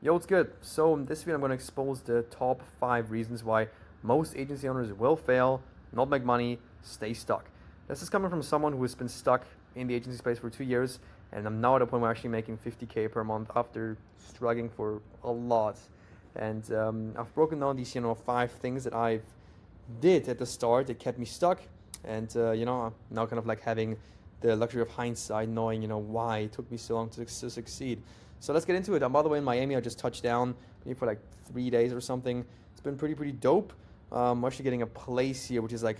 Yo, what's good? So in this video I'm going to expose the top 5 reasons why most agency owners will fail, not make money, stay stuck. This is coming from someone who has been stuck in the agency space for 2 years, and I'm now at a point where I'm actually making 50K per month after struggling for a lot. And I've broken down these 5 things that I did at the start that kept me stuck, and I'm now kind of like having the luxury of hindsight, knowing why it took me so long to succeed. So let's get into it. By the way, in Miami, I just touched down maybe for like 3 days or something. It's been pretty dope. I'm actually getting a place here, which is like,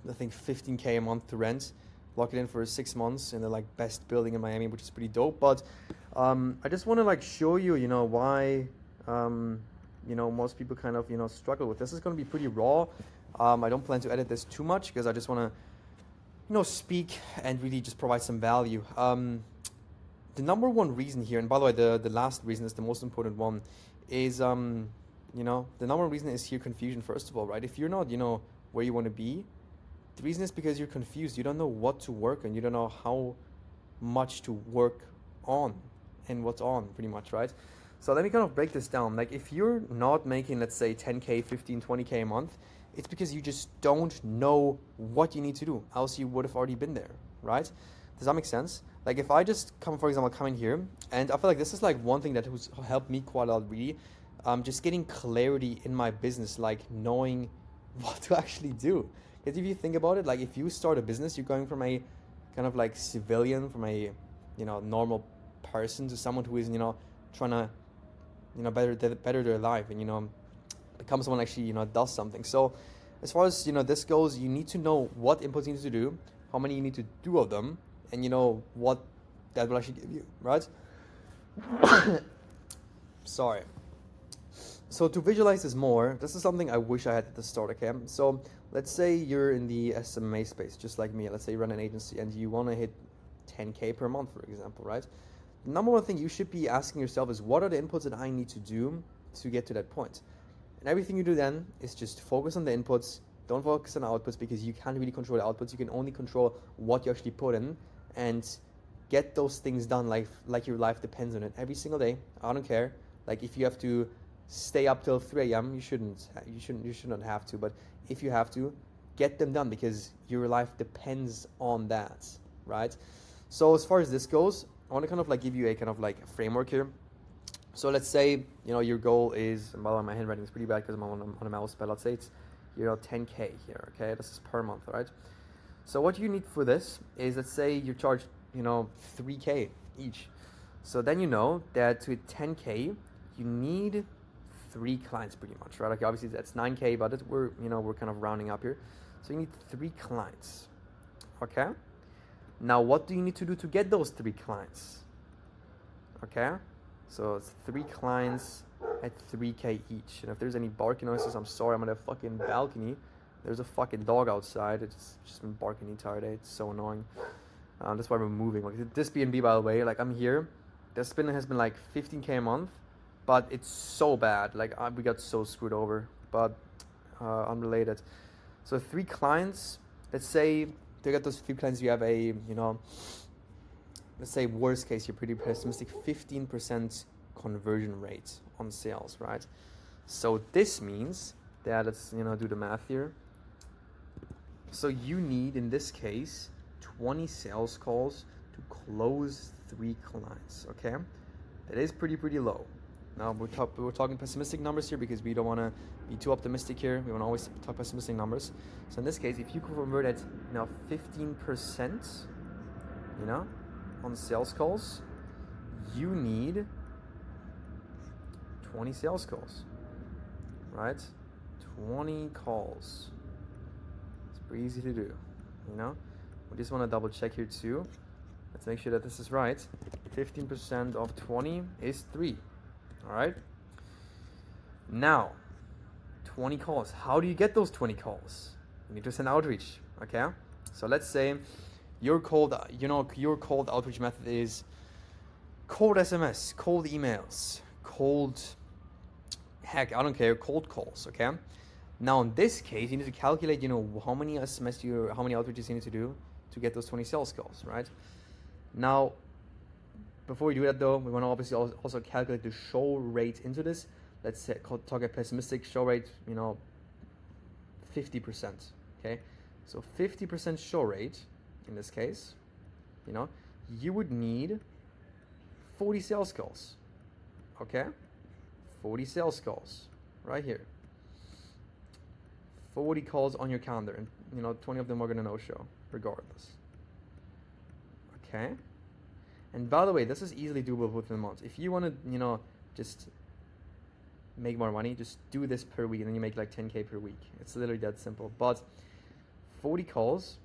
I think 15K a month to rent. Lock it in for 6 months in the like best building in Miami, which is pretty dope. But I just want to like show you, why most people kind of struggle with this. Is going to be pretty raw. I don't plan to edit this too much because I just want to speak and really just provide some value. The number one reason here, and by the way, the last reason is the most important one, is the number one reason is here confusion. First of all, right? If you're not where you want to be, the reason is because you're confused. You don't know what to work on. You don't know how much to work on and what's on, pretty much, right? So let me kind of break this down. Like if you're not making, let's say 10K, 15, 20K a month, it's because you just don't know what you need to do. Else you would have already been there, right? Does that make sense? Like if I just come in here, and I feel like this is like one thing that has helped me quite a lot, really, just getting clarity in my business, like knowing what to actually do. Because if you think about it, like if you start a business, you're going from a kind of like civilian, from a normal person to someone who is trying to better their life and become someone actually does something. So as far as this goes, you need to know what inputs you need to do, how many you need to do of them, and what that will actually give you, right? Sorry. So to visualize this more, this is something I wish I had at the start, okay? So let's say you're in the SMA space, just like me. Let's say you run an agency and you want to hit 10K per month, for example, right? The number one thing you should be asking yourself is, what are the inputs that I need to do to get to that point? And everything you do then is just focus on the inputs. Don't focus on outputs, because you can't really control the outputs. You can only control what you actually put in, and get those things done like your life depends on it every single day. I don't care. Like if you have to stay up till 3 a.m., you shouldn't have to, but if you have to, get them done, because your life depends on that, right? So as far as this goes, I want to kind of like give you a kind of like framework here. So let's say your goal is, and by the way, my handwriting is pretty bad because I'm on a mouse, but let's say it's 10K here, okay? This is per month, right? So what you need for this is, let's say you charge 3K each. So then that to hit 10K, you need 3 clients pretty much, right? Like obviously that's 9K, but we're kind of rounding up here. So you need 3 clients, okay? Now what do you need to do to get those 3 clients? Okay, so it's 3 clients at 3K each. And if there's any barking noises, I'm sorry, I'm on a fucking balcony. There's a fucking dog outside. It's just been barking the entire day. It's so annoying. That's why we're moving. Like this B&B, by the way, like I'm here. The spin has been like 15K a month, but it's so bad. Like we got so screwed over, but unrelated. So 3 clients, let's say to get those 3 clients, you have a, let's say worst case, you're pretty pessimistic, 15% conversion rate on sales, right? So this means that, let's do the math here. So you need, in this case, 20 sales calls to close 3 clients, okay? That is pretty low. Now we're talking pessimistic numbers here, because we don't want to be too optimistic here. We want to always talk pessimistic numbers. So in this case, if you convert at 15%, on sales calls, you need 20 sales calls, right? 20 calls. It's pretty easy to do, We just want to double check here too. Let's make sure that this is right. 15% of 20 is 3. All right. Now, 20 calls. How do you get those 20 calls? You need to send outreach. Okay. So let's say your cold outreach method is cold SMS, cold emails, cold calls. Okay. Now in this case, you need to calculate, how many how many outreaches you need to do to get those 20 sales calls, right? Now, before we do that though, we want to obviously also calculate the show rate into this. Let's say, talk a pessimistic show rate, 50%, okay? So 50% show rate, in this case, you would need 40 sales calls, okay? 40 sales calls, right here. 40 calls on your calendar, and 20 of them are gonna no-show, regardless. Okay? And by the way, this is easily doable within a month. If you wanna, just make more money, just do this per week, and then you make like 10K per week. It's literally that simple. But 40 calls,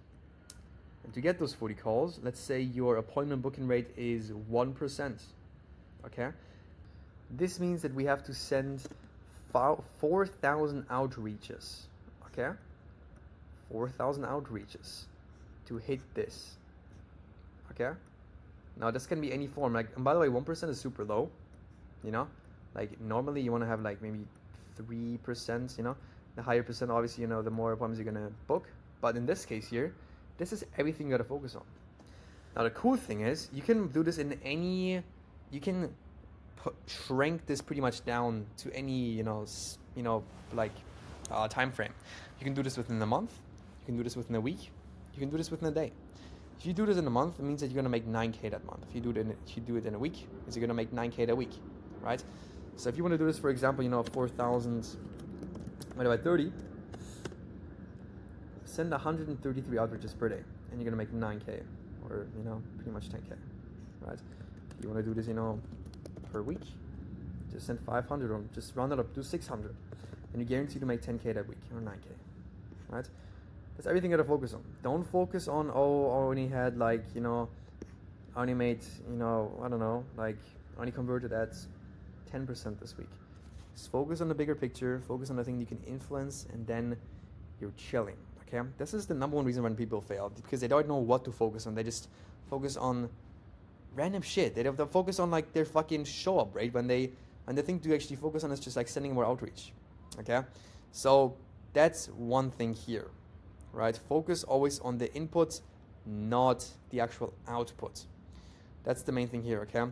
and to get those 40 calls, let's say your appointment booking rate is 1%, okay? This means that we have to send 4,000 outreaches, okay? 4,000 outreaches to hit this, okay? Now this can be any form, and by the way, 1% is super low, normally you want to have like maybe 3%, the higher percent, obviously, the more appointments you're gonna book. But in this case here, this is everything you gotta focus on. Now the cool thing is, you can do this in any, you can shrink this pretty much down to any, time frame. You can do this within a month, you can do this within a week, you can do this within a day. If you do this in a month, it means that you're gonna make 9K that month. If you do it in a week, it's you're gonna make 9K that week, right? So if you want to do this, for example, 4,000 divided by 30, send 133 outreaches per day, and you're gonna make 9K, or pretty much 10K, right? If you want to do this, per week, just send 500, or just round it up to 600, and you guarantee to make 10K that week, or 9K, right? That's everything you gotta focus on. Don't focus on, I only had I only made, I don't know, I only converted at 10% this week. Just focus on the bigger picture, focus on the thing you can influence, and then you're chilling, okay? This is the number one reason when people fail, because they don't know what to focus on. They just focus on random shit. They don't focus on their fucking show up rate when the thing to actually focus on is just sending more outreach, okay? So that's one thing here, right? Focus always on the input, not the actual output. That's the main thing here, okay?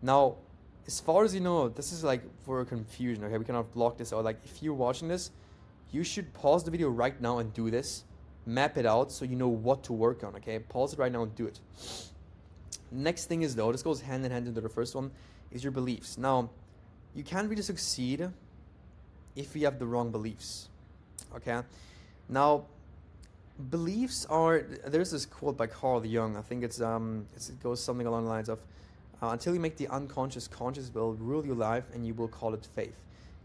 Now, as far as this is for confusion, okay? We cannot block this out. If you're watching this, you should pause the video right now and do this. Map it out so you know what to work on, okay? Pause it right now and do it. Next thing is, though, this goes hand in hand into the first one, is your beliefs. Now, you can't really succeed if you have the wrong beliefs, okay? Now, beliefs are, there's this quote by Carl Jung, I think it goes something along the lines of, until you make the unconscious conscious will rule your life, and you will call it faith.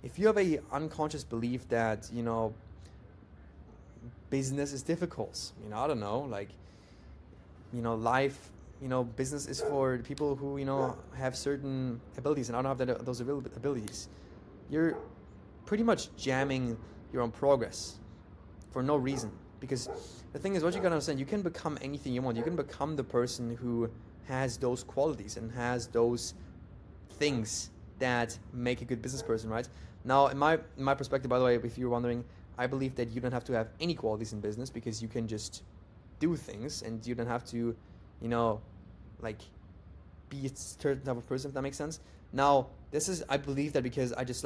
If you have a unconscious belief that, business is difficult, I don't know, life, business is for people who, have certain abilities, and I don't have those abilities, you're pretty much jamming your own progress for no reason. Because the thing is, what you gotta understand, you can become anything you want. You can become the person who has those qualities and has those things that make a good business person, right? Now, in my perspective, by the way, if you're wondering, I believe that you don't have to have any qualities in business, because you can just do things, and you don't have to, be a certain type of person, if that makes sense. Now, I believe that because I just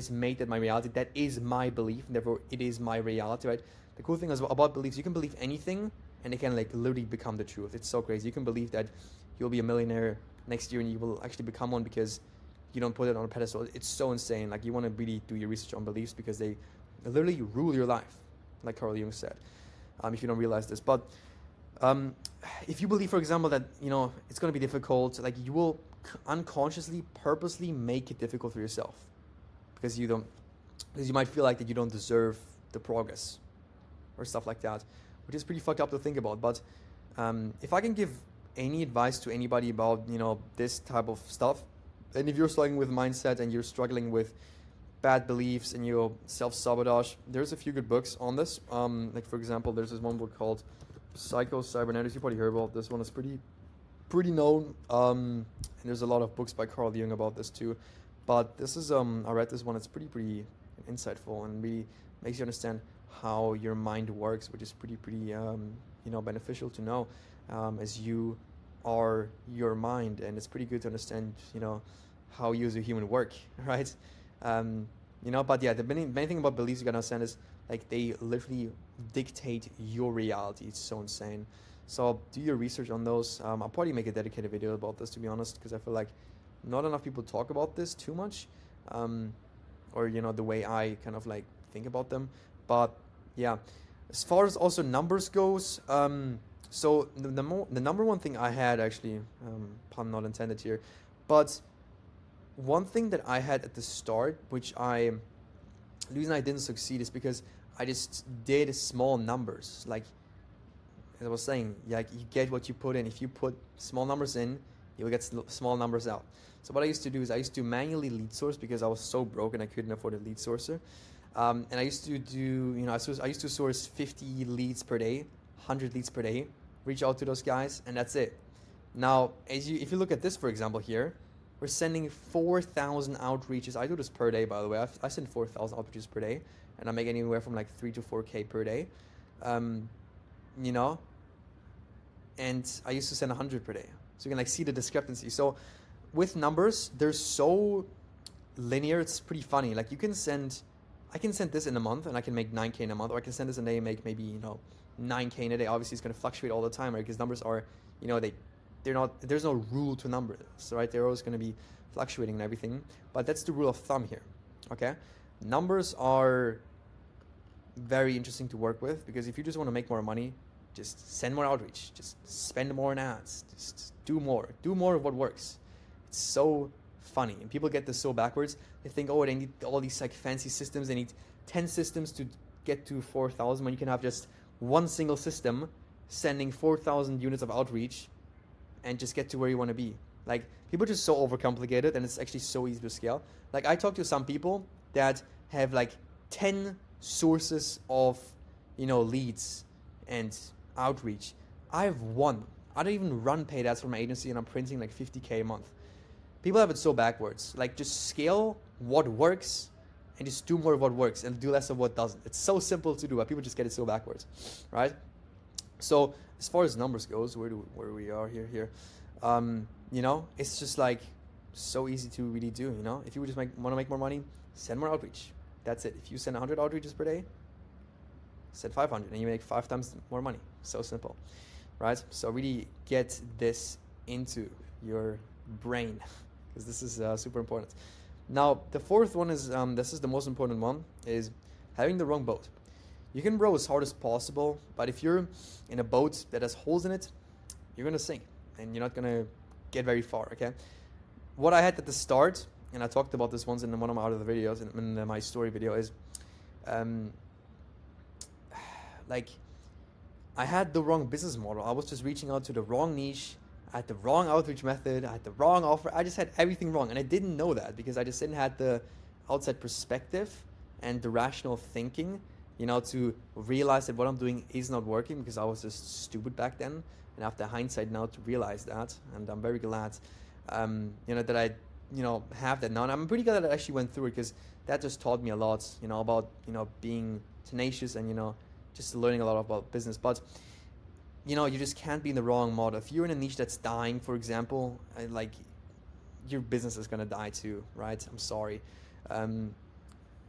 made that my reality. That is my belief, and therefore it is my reality, right? The cool thing is about beliefs, you can believe anything, and it can literally become the truth. It's so crazy. You can believe that you'll be a millionaire next year, and you will actually become one because you don't put it on a pedestal. It's so insane. You want to really do your research on beliefs, because they literally rule your life, like Carl Jung said, if you don't realize this. But if you believe, for example, that it's going to be difficult, you will unconsciously, purposely make it difficult for yourself, because you might feel that you don't deserve the progress or stuff like that, which is pretty fucked up to think about. But if I can give any advice to anybody about this type of stuff, and if you're struggling with mindset, and you're struggling with bad beliefs, and self-sabotage, there's a few good books on this. For example, there's this one book called Psycho-Cybernetics. You probably heard about this one. It's pretty known, and there's a lot of books by Carl Jung about this too. But this is I read this one. It's pretty insightful, and really makes you understand how your mind works, which is pretty beneficial to know, as you are your mind, and it's pretty good to understand, how you as a human work, right? Um, but yeah, the main thing about beliefs you gotta understand is like they literally dictate your reality. It's so insane. So do your research on those. I'll probably make a dedicated video about this, to be honest, because I feel like not enough people talk about this too much, um, or the way I kind of like think about them. But yeah, as far as also numbers goes, so the number one thing I had actually, pun not intended here, but one thing that I had at the start, the reason I didn't succeed is because I just did small numbers. Like as I was saying, like you get what you put in. If you put small numbers in, you will get small numbers out. So what I used to do is I used to manually lead source because I was so broke and I couldn't afford a lead sourcer. And I used to do, I used to source 50 leads per day, 100 leads per day, reach out to those guys, and that's it. Now, if you look at this, for example, here, we're sending 4,000 outreaches. I do this per day, by the way. I send 4,000 outreaches per day, and I make anywhere from like 3 to 4K per day. You know, and I used to send 100 per day. So you can like see the discrepancy. So with numbers, they're so linear. It's pretty funny. Like I can send this in a month and I can make 9K in a month, or I can send this in a day and make maybe 9K in a day. Obviously, it's going to fluctuate all the time, right? Because numbers are, they're not. There's no rule to numbers, right? They're always going to be fluctuating and everything. But that's the rule of thumb here. Okay, numbers are very interesting to work with because if you just want to make more money, just send more outreach, just spend more on ads, just do more of what works. It's so funny, and people get this so backwards. They think, oh, they need all these like fancy systems. They need 10 systems to get to 4,000 when you can have just one single system sending 4,000 units of outreach and just get to where you want to be. Like people are just so overcomplicated, and it's actually so easy to scale. Like I talk to some people that have like 10 sources of leads and outreach. I have one. I don't even run paid ads for my agency, and I'm printing like 50K a month. People have it so backwards. Like just scale what works and just do more of what works and do less of what doesn't. It's so simple to do, but people just get it so backwards, right? So as far as numbers goes, where we are here, it's just like so easy to really do. If you just want to make more money, send more outreach. That's it. If you send 100 outreaches per day, send 500 and you make 5 times more money. So simple, right? So really get this into your brain because this is super important. Now, the fourth one is, this is the most important one, is having the wrong boat. You can row as hard as possible, but if you're in a boat that has holes in it, you're going to sink and you're not going to get very far, okay? What I had at the start, and I talked about this once in one of my other videos, in my story video, is like I had the wrong business model. I was just reaching out to the wrong niche. I had the wrong outreach method. I had the wrong offer. I just had everything wrong, and I didn't know that because I just didn't have the outside perspective and the rational thinking, to realize that what I'm doing is not working because I was just stupid back then. And after hindsight now to realize that, and I'm very glad, that I, have that now. And I'm pretty glad that I actually went through it because that just taught me a lot, about, being tenacious and, just learning a lot about business. But you just can't be in the wrong model. If you're in a niche that's dying, for example, like your business is gonna die too, right? I'm sorry.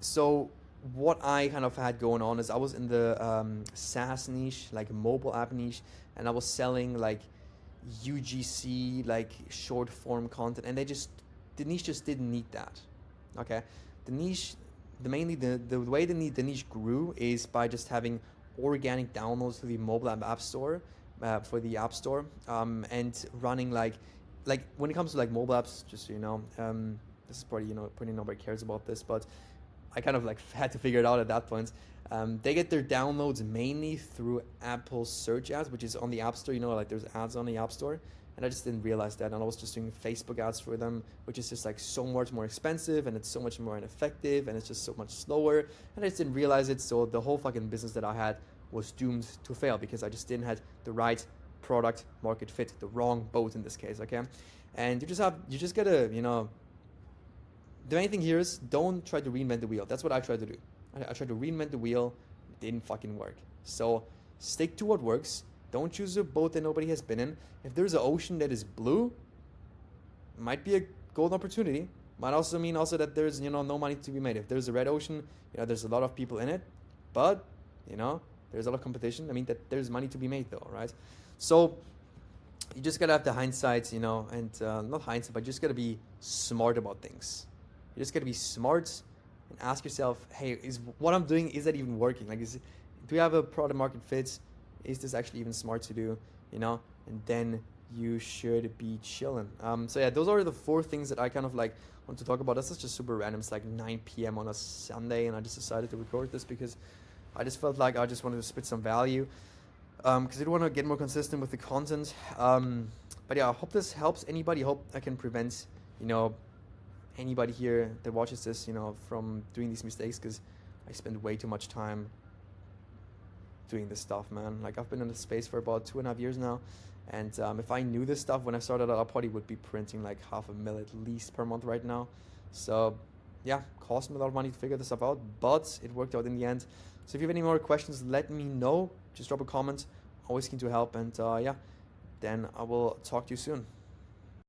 So what I kind of had going on is I was in the SaaS niche, like mobile app niche, and I was selling like UGC, like short form content, and the niche just didn't need that. Okay, the niche, the way the niche grew is by just having organic downloads to the mobile app store, for the app store, and running like when it comes to like mobile apps, just so you know, this is probably probably nobody cares about this, but I kind of like had to figure it out at that point. They get their downloads mainly through Apple search ads, which is on the App Store. Like there's ads on the App Store, and I just didn't realize that. And I was just doing Facebook ads for them, which is just like so much more expensive, and it's so much more ineffective, and it's just so much slower. And I just didn't realize it. So the whole fucking business that I had was doomed to fail because I just didn't have the right product market fit, the wrong boat in this case. Okay, and you just gotta the main thing here is don't try to reinvent the wheel. That's what I tried to do. I tried to reinvent the wheel. It didn't fucking work. So stick to what works. Don't choose a boat that nobody has been in. If there's an ocean that is blue, might be a golden opportunity. Might also mean also that there's, you know, no money to be made. If there's a red ocean, you know, there's a lot of people in it, but, you know, there's a lot of competition. I mean, that there's money to be made though, right? So you just gotta have the hindsight, you know, and not hindsight, but you just gotta be smart about things. You just gotta be smart and ask yourself, hey, is what I'm doing, is that even working? Like, do we have a product market fit? Is this actually even smart to do? You know, and then you should be chilling. So yeah, those are the 4 things that I kind of like want to talk about. This is just super random. It's like 9 p.m. on a Sunday, and I just decided to record this because I just felt like I just wanted to spit some value. Because I didn't want to get more consistent with the content. But yeah, I hope this helps anybody. I hope I can prevent, you know, anybody here that watches this, you know, from doing these mistakes, because I spend way too much time doing this stuff, man. Like, I've been in this space for about 2.5 years now, and if I knew this stuff when I started out, I probably would be printing like $500,000 at least per month right now. So yeah, cost me a lot of money to figure this stuff out, but it worked out in the end. So if you have any more questions, let me know. Just drop a comment. Always keen to help, and yeah, then I will talk to you soon.